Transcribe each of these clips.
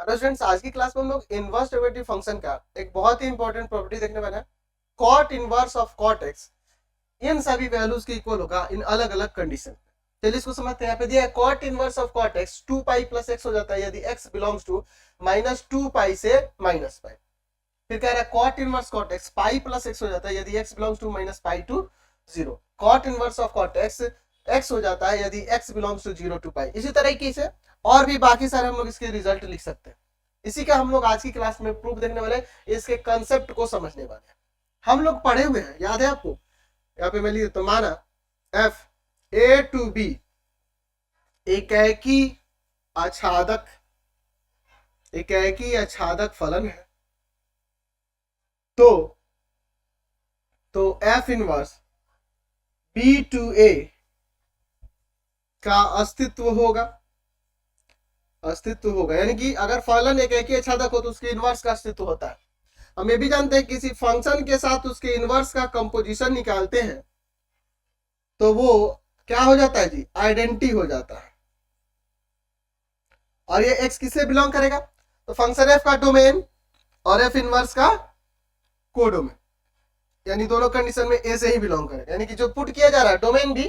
Hello students, आज की class में हम लोग इनवर्स डेरिवेटिव फंक्शन का एक बहुत ही इंपॉर्टेंट प्रॉपर्टी देखने वाले हैं। Cot inverse of cot x इन सभी वैल्यूज के इक्वल होगा इन अलग अलग कंडीशन। चलिए इसको समझते हैं। यहाँ पे दिया है cot inverse of cot x 2 pi plus x हो जाता है यदि एक्स बिलोंग्स टू -2 पाई से माइनस पाई। फिर कह रहा है cot inverse cot x pi plus x हो जाता है यदि x belongs to minus pi to 0। Cot inverse of cot x x हो जाता है यदि x belongs to 0 to pi. इसी तरीके से और भी बाकी सारे हम लोग इसके रिजल्ट लिख सकते हैं। इसी का हम लोग आज की क्लास में प्रूफ देखने वाले हैं, इसके कंसेप्ट को समझने वाले हैं। हम लोग पढ़े हुए हैं, याद है आपको? यहाँ पे मैं लिख देता हूं, माना एफ ए टू बी एकेकी आच्छादक फलन है तो एफ इनवर्स बी टू ए का अस्तित्व होगा। यानी कि अगर फलन एक ही आच्छादक हो तो उसके इनवर्स का अस्तित्व होता है। हम ये भी जानते हैं किसी फंक्शन के साथ उसके इनवर्स का कंपोजिशन निकालते हैं तो वो क्या हो जाता है जी? आइडेंटिटी हो जाता है। और ये एक्स किससे बिलोंग करेगा? तो फंक्शन एफ का डोमेन और एफ इनवर्स का कोडोमेन, यानी दोनों कंडीशन में ए से ही बिलोंग करेगा। यानी कि जो पुट किया जा रहा है डोमेन भी,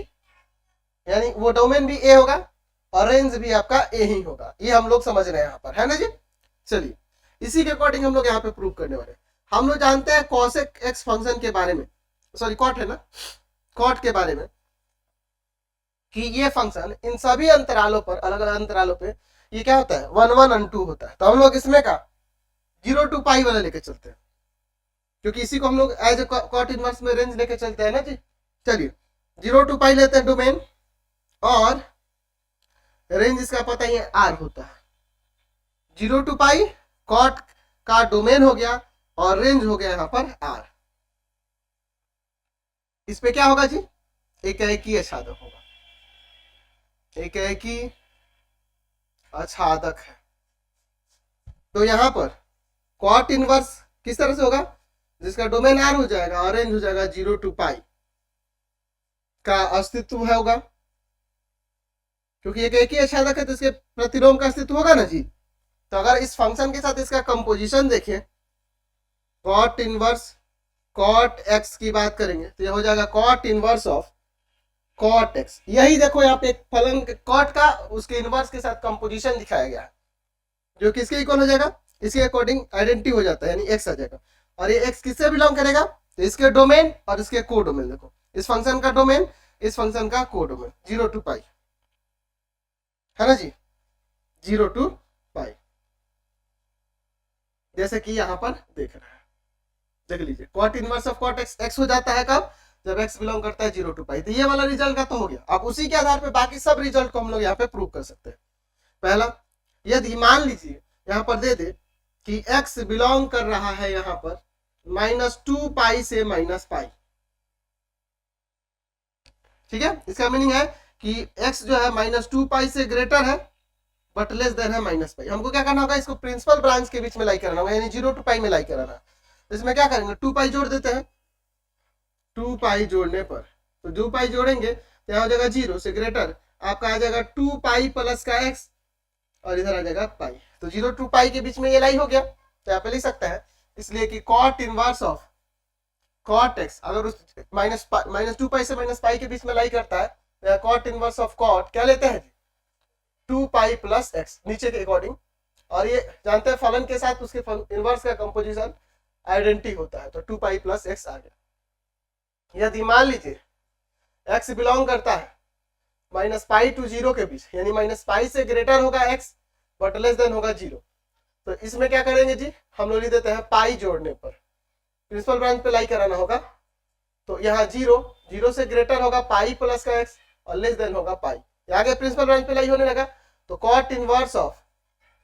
यानी वो डोमेन भी ए होगा और रेंज भी आपका ए ही होगा। ये हम लोग समझ रहे हैं यहाँ पर, है ना जी? चलिए इसी के अकॉर्डिंग हम लोग यहाँ पे प्रूव करने वाले हैं। हम लोग जानते हैं कॉसेक एक्स फंक्शन के बारे में, सॉरी कॉट है ना, कॉट के बारे में, कि ये फंक्शन इन सभी अंतरालों पर, अलग अलग अंतरालों पे ये क्या होता है? 1 1 and 2 होता है। तो हम लोग इसमें का 0 to पाई वाला लेके चलते हैं, क्योंकि इसी को हम लोग एज ए कॉट इनवर्स में रेंज लेके चलते हैं ना जी। चलिए 0 to पाई लेते हैं डोमेन, और रेंज इसका पता ही है आर होता है। 0 to पाई कॉट का डोमेन हो गया और रेंज हो गया यहाँ पर आर। इस पे क्या होगा जी? एकेकी आच्छादक होगा, एकेकी आच्छादक है। तो यहां पर कॉट इनवर्स किस तरह से होगा? जिसका डोमेन आर हो जाएगा और रेंज हो जाएगा 0 to पाई का अस्तित्व है होगा, क्योंकि एक ही आच्छादक है तो इसके प्रतिलोम का अस्तित्व होगा ना जी। तो अगर इस फंक्शन के साथ इसका कंपोजिशन देखें, कॉट इनवर्स कॉट एक्स की बात करेंगे तो यह हो जाएगा cot inverse of cot x. यही देखो यहाँ पे एक फलन कॉट का उसके इनवर्स के साथ कंपोजिशन दिखाया गया है, जो किसके इक्वल हो जाएगा? इसके अकॉर्डिंग आइडेंटिटी हो जाता है, यानी एक्स आ जाएगा। और ये एक्स किससे बिलोंग करेगा? तो इसके डोमेन और इसके को डोमेन। देखो इस फंक्शन का डोमेन, इस फंक्शन का को डोमेन, 0 to पाई, है ना जी? 0 to पाई, जैसे कि यहां पर देख रहे हैं। देख लीजिए cot inverse of cot x x हो जाता है कब? जब एक्स बिलोंग करता है 0 to पाई। तो ये वाला रिजल्ट का तो हो गया। अब उसी के आधार पे बाकी सब रिजल्ट को हम लोग यहाँ पे प्रूव कर सकते हैं। पहला, यदि मान लीजिए यहाँ पर दे दे कि x बिलोंग कर रहा है यहाँ पर -2 पाई से माइनस पाई, ठीक है? इसका मीनिंग है कि x जो है -2 पाई से ग्रेटर है बट लेस देन है माइनस पाई। हमको क्या करना होगा? इसको प्रिंसिपल ब्रांच के बीच में लाई कराना होगा, यानी 0 to पाई में लाई कराना। तो इसमें क्या करेंगे? 2 पाई जोड़ देते हैं। 2 पाई जोड़ने पर, तो 2 पाई जोड़ेंगे तो यहाँ हो जाएगा 0 से ग्रेटर, आपका आ जाएगा 2 पाई प्लस का x, और इधर आ जाएगा पाई। तो 0 to पाई के बीच में ये लाई हो गया, तो यहाँ पे लिख सकते हैं इसलिए कि cot inverse of cot x अगर उस -2 पाई से माइनस पाई के बीच में लाई करता है तो कॉट इनवर्स ऑफ कॉट क्या लेते हैं? 2 पाई प्लस एक्स नीचे के अकॉर्डिंग। और ये जानते हैं फलन के साथ उसके इनवर्स का कंपोजिशन आइडेंटिटी होता है, तो 2 पाई प्लस एक्स आ गया। यदि मान लीजिए एक्स बिलोंग करता है -पाई टू 0 के बीच, यानी -पाई से ग्रेटर होगा x बट लेस देन होगा 0, तो इसमें क्या करेंगे जी? हम लोग लिख देते हैं पाई जोड़ने पर, प्रिंसिपल ब्रांच पे लाई कराना होगा। तो यहाँ 0 से ग्रेटर होगा पाई प्लस का x और लेस देन होगा पाई। आगे प्रिंसिपल ब्रांच पे लाई होने लगा तो cot inverse of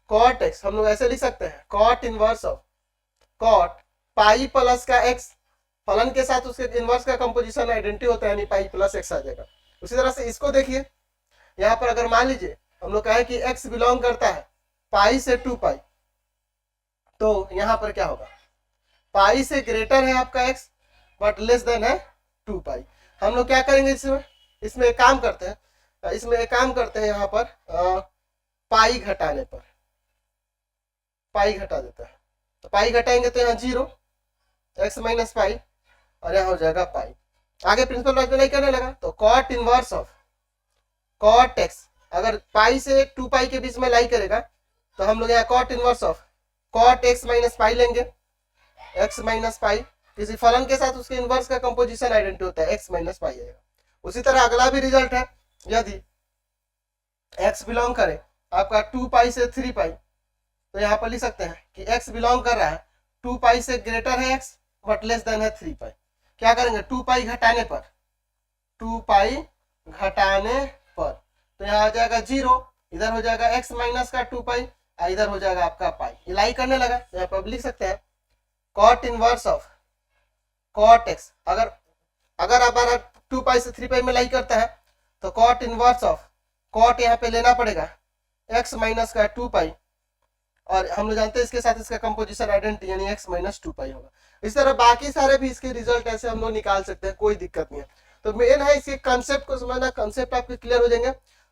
cot x हम लोग ऐसे लिख सकते हैं, cot inverse of cot pi plus का x, फलन के साथ उसके इनवर्स का कंपोजिशन आइडेंटिटी होता है, यानी पाई प्लस एक्स आ जाएगा। उसी तरह से इसको देखिए, यहाँ पर अगर मान लीजिए हम लोग कहे कि x बिलोंग करता है पाई से 2 पाई, तो यहाँ पर क्या होगा? पाई से ग्रेटर है आपका x बट लेस देन है 2 पाई। हम लोग क्या करेंगे इसमें एक काम करते हैं, यहाँ पर पाई घटाने पर, पाई घटा देता है, तो पाई घटाएंगे तो यहाँ 0 x माइनस पाई और यहाँ हो जाएगा पाई। आगे प्रिंसिपल मल्टीप्लाई करने लगा तो cot inverse of cot x, अगर पाई से 2 पाई के बीच में लाई करेगा तो हम लोग यहाँ cot inverse of cot x minus pi लेंगे, x माइनस पाई किसी फलन के साथ उसके इनवर्स का कंपोजिशन आइडेंटिटी होता है, x माइनस पाई आएगा। उसी तरह अगला भी रिजल्ट है, यदि x बिलोंग करे आपका 2 पाई से 3 पाई, तो यहाँ पर लिख सकते हैं कि x बिलोंग कर रहा है 2 पाई से ग्रेटर है x बट लेस देन है 3 पाई। क्या करेंगे 2 पाई घटाने पर, 2 पाई घटाने पर तो यहाँ आ जाएगा 0, इधर हो जाएगा x माइनस का 2 पाई और इधर हो जाएगा आपका पाई। इलाई करने लगा तो यहाँ पर लिख सकते हैं cot inverse of cot x, अगर हमारा 2 पाई से 3 पाई में लाई करता है तो कॉट इनवर्स ऑफ कॉट यहाँ पे लेना पड़ेगा x माइनस का 2 पाई और हम लोग जानते हैं इसके साथ इसका कंपोजिशन आइडेंटिटी यानी x माइनस 2 पाई होगा। इस तरह बाकी सारे भी इसके रिजल्ट ऐसे हम लोग निकाल सकते हैं, कोई दिक्कत नहीं है। तो मेन है इसके कंसेप्ट को समझना, कंसेप्ट आपके क्लियर हो जाएंगे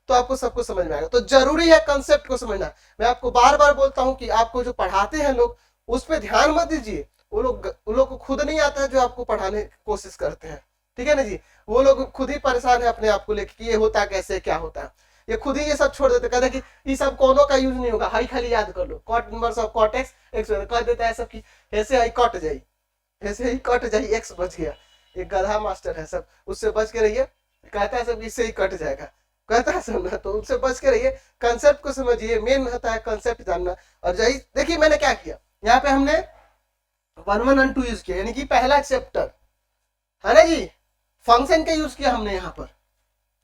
तो आपको सब कुछ समझ में आएगा। तो जरूरी है कंसेप्ट को समझना। मैं आपको बार बार बोलता हूँ कि आपको जो पढ़ाते हैं लोग उस पर ध्यान मत दीजिए, वो लोग को खुद नहीं आता है जो आपको पढ़ाने की कोशिश करते हैं, ठीक है ना जी। वो लोग खुद ही परेशान है अपने आप को लेकर कि ये होता कैसे क्या होता है, ये खुद ही ये सब छोड़ देते, कहते कि ये सब कोनो का यूज नहीं होगा, हाई खाली याद कर लो cot inverse of cot x x कर देता है सब की ऐसे ही कट जाई, ऐसे ही कट जाई, एक्स बच गया। एक गधा मास्टर है सब, उससे बच के रहिए, कहता है सब इससे ही कट जाएगा, कहता है सब ना, तो उससे बच के रहिए। कंसेप्ट को समझिए, मेन होता है कंसेप्ट जानना। और जही देखिए मैंने क्या किया, यहाँ पे हमने 1 1 और 2 यूज किया, यानी कि पहला चैप्टर है ना जी, फंक्शन का यूज किया हमने यहाँ पर,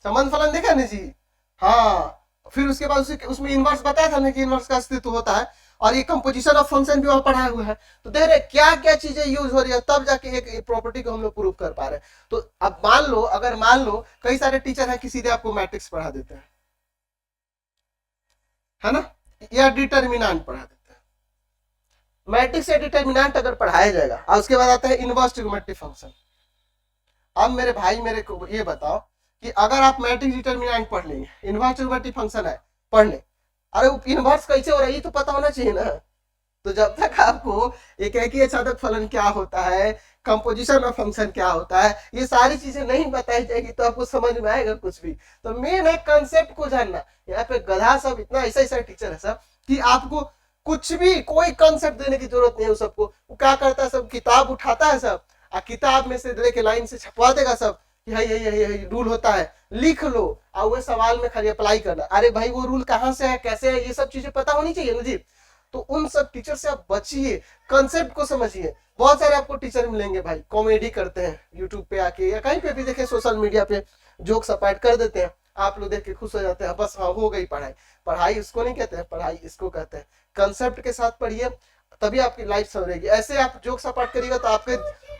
संबंध फलन देखा ना जी। हाँ, फिर उसके बाद उसमें इनवर्स बताया था ना कि इनवर्स का अस्तित्व होता है, और ये कंपोजिशन ऑफ फंक्शन भी वहां पढ़ाया हुआ है। तो देख रहे क्या क्या चीजें यूज हो रही है, तब जाके एक प्रॉपर्टी को हम लोग प्रूव कर पा रहे हैं। तो अब मान लो कई सारे टीचर हैं कि सीधे आपको मैट्रिक्स पढ़ा देते हैं, है ना, या डिटर्मिनेंट पढ़ा देते हैं। मैट्रिक्स या डिटर्मिनेंट अगर पढ़ाया जाएगा और उसके बाद आता है इनवर्स ट्रिगोनोमेट्रिक फंक्शन। अब मेरे भाई मेरे को ये बताओ कि अगर आप मैट्रिक्स डिटर्मिनेंट पढ़ लेंगे, इनवर्स ट्रिगोनोमेट्रिक फंक्शन है पढ़ ले, अरे इनवर्स कैसे हो रहा है ये तो पता होना चाहिए ना। तो जब तक आपको एक ही अचानक फलन क्या होता है, कंपोजिशन ऑफ फंक्शन क्या होता है, ये सारी चीजें नहीं बताई जाएगी तो आपको समझ में आएगा कुछ भी। तो मेन है कंसेप्ट को जानना। यहाँ पे गधा सब इतना ऐसा टीचर है सब कि आपको कुछ भी कोई कंसेप्ट देने की जरूरत नहीं है। सबको वो क्या करता है, सब किताब उठाता है सब, किताब में से लेके लाइन से छपवा देगा सब कि यही रूल होता है, लिख लो और वो सवाल में खाली अप्लाई करना। अरे भाई वो रूल कहाँ से है, कैसे है, ये सब चीजें पता होनी चाहिए ना जी। तो उन सब टीचर से आप बचिए, कंसेप्ट को समझिए। बहुत सारे आपको टीचर मिलेंगे भाई कॉमेडी करते हैं यूट्यूब पे आके या कहीं पे भी देखे सोशल मीडिया पे जोक सपाट कर देते हैं, आप लोग देख के खुश हो जाते हैं, बस हाँ हो गई पढ़ाई। पढ़ाई इसको नहीं कहते हैं, पढ़ाई इसको कहते हैं। कंसेप्ट के साथ पढ़िए तभी आपकी लाइफ संवरेगी। ऐसे आप जोक सपाट करिएगा तो आपके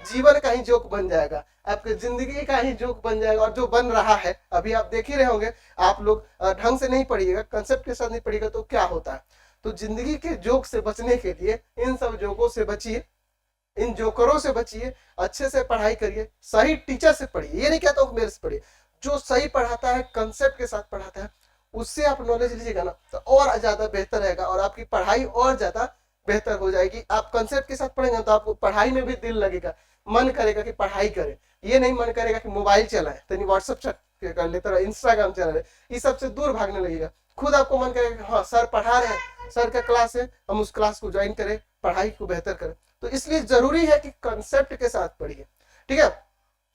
जीवन का ही जोक बन जाएगा, आपके जिंदगी का ही जोक बन जाएगा। और जो बन रहा है अभी आप देख ही रहे होंगे, आप लोग ढंग से नहीं पढ़िएगा, कंसेप्ट के साथ नहीं पढ़िएगा तो क्या होता है। तो जिंदगी के जोक से बचने के लिए इन सब जोकों से बचिए, इन जोकरों से बचिए, अच्छे से पढ़ाई करिए, सही टीचर से पढ़िए। ये नहीं कहता हूँ मेरे से पढ़िए, जो सही पढ़ाता है, कंसेप्ट के साथ पढ़ाता है, उससे आप नॉलेज लीजिएगा ना तो और ज्यादा बेहतर रहेगा और आपकी पढ़ाई और ज्यादा बेहतर हो जाएगी। आप कंसेप्ट के साथ पढ़ेंगे तो आपको पढ़ाई में भी दिल लगेगा, मन करेगा कि पढ़ाई करें। ये नहीं मन करेगा कि मोबाइल चलाए, तो व्हाट्सएप चेक कर लेते रहे, इंस्टाग्राम चला रहे, इस सब से दूर भागने लगेगा। खुद आपको मन करेगा हाँ सर पढ़ा रहे हैं, सर का क्लास है, हम उस क्लास को ज्वाइन करें, पढ़ाई को बेहतर करें। तो इसलिए जरूरी है कि कंसेप्ट के साथ पढ़िए, ठीक है।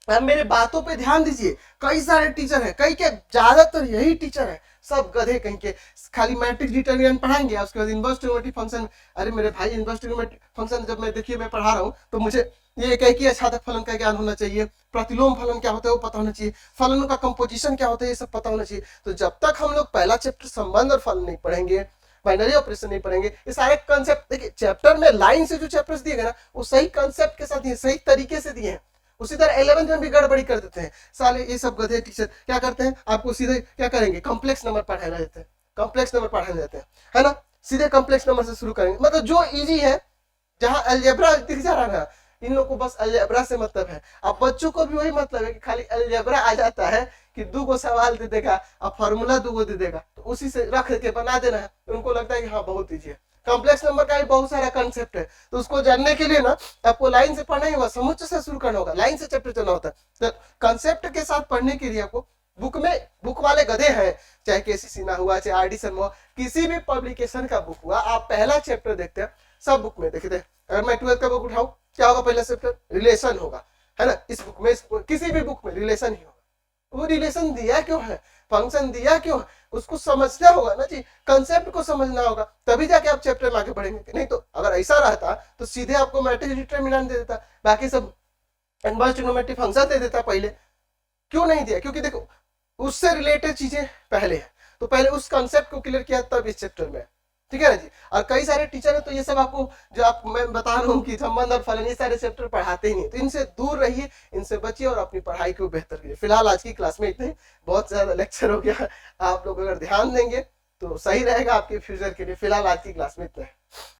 अब मेरे बातों पे ध्यान दीजिए, कई सारे टीचर हैं, कई के ज्यादातर यही टीचर है, सब गधे कहीं के, खाली मैट्रिक्स डिटरमिनेंट पढ़ाएंगे, उसके बाद इनवर्स ट्रिगोनोमेट्रिक फंक्शन। अरे मेरे भाई इनवर्स ट्रिगोनोमेट्रिक फंक्शन जब मैं देखिए मैं पढ़ा रहा हूँ तो मुझे ये एक ही अछादक फलन का ज्ञान होना चाहिए, प्रतिलोम फलन क्या होता है वो पता होना चाहिए, फलनों का कंपोजिशन क्या होता है ये सब पता होना चाहिए। तो जब तक हम लोग पहला चैप्टर संबंध और फलन नहीं पढ़ेंगे, बाइनरी ऑपरेशन नहीं पढ़ेंगे, ये सारे कंसेप्ट देखिए चैप्टर में लाइन से जो चैप्टर्स दिए गए ना वो सही कंसेप्ट के साथ दिए, सही तरीके से दिए हैं। उसी तरह 11th में भी गड़बड़ी कर देते हैं साले ये सब गधे टीचर। क्या करते हैं, आपको सीधे क्या करेंगे, कॉम्प्लेक्स नंबर पढ़ाने देते हैं, कॉम्प्लेक्स नंबर पढ़ाने देते हैं, है ना, सीधे कॉम्प्लेक्स नंबर से शुरू करेंगे। मतलब जो इजी है, जहां अलजेब्रा दिख जा रहा है ना, इन लोगों को बस अलजेब्रा से मतलब है। अब बच्चों को भी वही मतलब है कि खाली अलजेब्रा आ जाता है कि 2 गो सवाल दे देगा और फॉर्मूला 2 गो दे देगा, तो उसी से रख के बना देना है। उनको लगता है कि हाँ बहुत ईजी है। कॉम्प्लेक्स नंबर का भी बहुत सारा कंसेप्ट है, तो उसको जानने के लिए ना आपको लाइन से पढ़ना ही होगा, समुच्चय से शुरू करना होगा, लाइन से चैप्टर चलना होता है। तो कंसेप्ट के साथ पढ़ने के लिए आपको बुक वाले गधे हैं, चाहे केसी सिन्हा हुआ, चाहे आर डी शर्मा हुआ, किसी भी पब्लिकेशन का बुक हुआ, आप पहला चैप्टर देखते हैं, सब बुक में देखते हैं। अगर मैं 12th का बुक उठाऊं, क्या होगा पहला चैप्टर? रिलेशन होगा, है ना। इस बुक में किसी भी बुक में रिलेशन ही होगा। वो रिलेशन दिया क्यों है, फंक्शन दिया क्यों है, उसको समझना होगा ना जी, कंसेप्ट को समझना होगा, तभी जाके आप चैप्टर में आगे बढ़ेंगे। नहीं तो अगर ऐसा रहता तो सीधे आपको मैट्रिक्स डिटरमिनेंट दे देता, बाकी सब इनवर्स ट्रिग्नोमेट्रिक फंक्शन दे देता पहले। क्यों नहीं दिया? क्योंकि देखो उससे रिलेटेड चीजें पहले है, तो पहले उस कंसेप्ट को क्लियर किया तब इस चैप्टर में, ठीक है ना जी। और कई सारे टीचर है तो ये सब आपको जो आप मैं बता रहा हूँ कि संबंध और फलन, ये सारे चैप्टर पढ़ाते ही नहीं, तो इनसे दूर रहिए, इनसे बचिए और अपनी पढ़ाई को बेहतर कीजिए। फिलहाल आज की क्लास में इतने, बहुत ज्यादा लेक्चर हो गया, आप लोग अगर ध्यान देंगे तो सही रहेगा आपके फ्यूचर के लिए। फिलहाल आज की क्लास में इतना है।